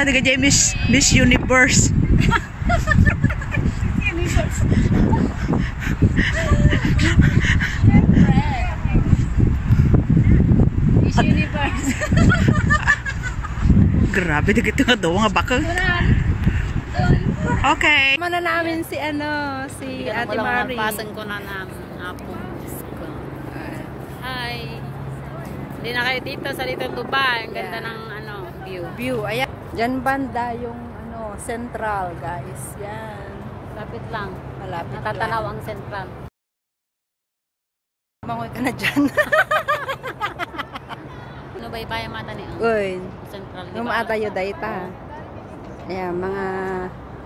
nagajay Miss Universe. Miss Universe. Grabe, di kita nga daw nga bakal. Okay. Mana namin si Ate Marie. Pasan ko na ng apo. Hi. Hindi na kayo dito sa Little Dubai. Ang ganda ng view. Ayan. Diyan banda yung central, guys. Yan. Lapit lang. Malapit Natatanaw lang. ang central. Mangoy ka na dyan. Ano ba iba yung mata niya? Uy. Central. Lumatayo dayta. Ayan, mga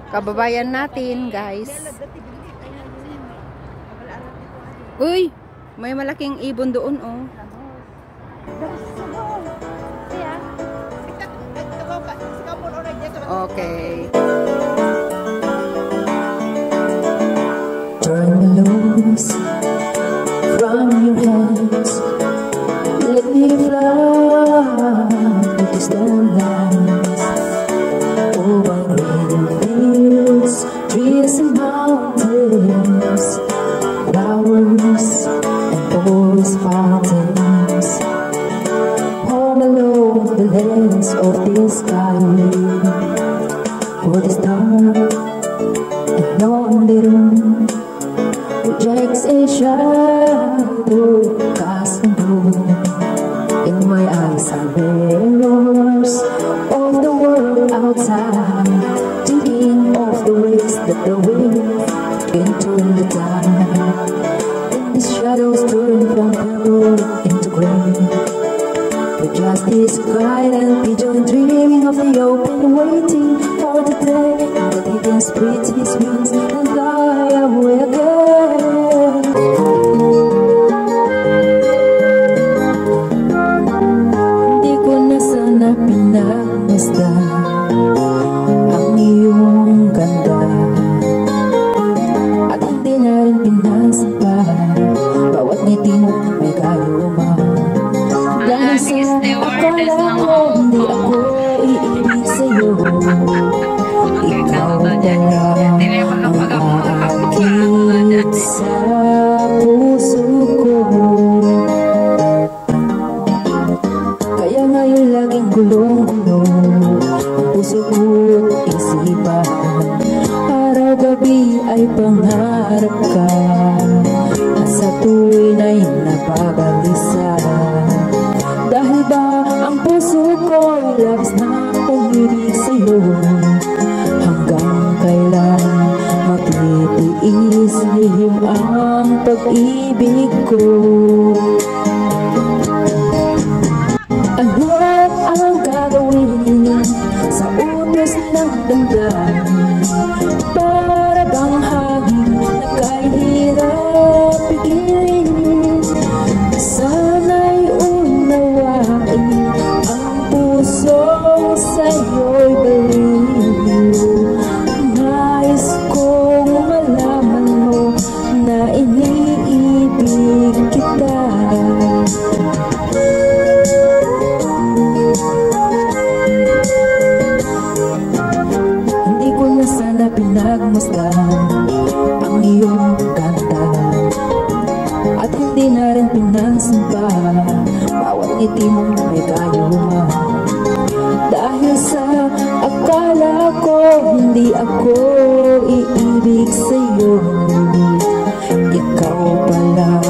kababayan natin, guys. Uy! May malaking ibon doon, oh. Okay. Turn me loose from your hands. Let me fly to distant lands. Over green fields, trees and mountains, flowers and forest fountains. Home alone, the lands of the sky. For the star and lonely room projects a shadow casting gloom. In my eyes are mirrors of the world outside, thinking of the ways that the wind can turn the tide. And the shadows turn from purple into gray. The justice cried and pigeon dreaming of the open, waiting for the day that he can spread his wings and fly away again. Hindi ko na sana pinagmasdan ang iyong ganda, at hindi na rin pinasampan bawat ngiti mo may kaluma. Dahil sa akala ko hindi ako iibig sa'yo, ikaw pala ang aakit sa puso ko. Kaya ngayon laging gulong-gulong ang puso ko't isipan. Araw-gabi ay pangarap ka, at sa tuwin ay napabalisa. Dahil ba ang puso ko'y labis na umibig sa'yo, hanggang kailan matitiis lihim ang pag-ibig ko. Ano ang gagawin sa utos ng damdamin? Para bang hangin na kahirap pigilin? Sana'y unawain ang pusong sa'yo'y baliw. Nais kong malaman mo na iniibig kita. Hindi ko na sana pinagmasdan ang iyong kanta, at hindi na rin pinansampa bawat ngiti mong may kayuma. Dahil sa akala ko hindi ako iibig sa'yo, ikaw pala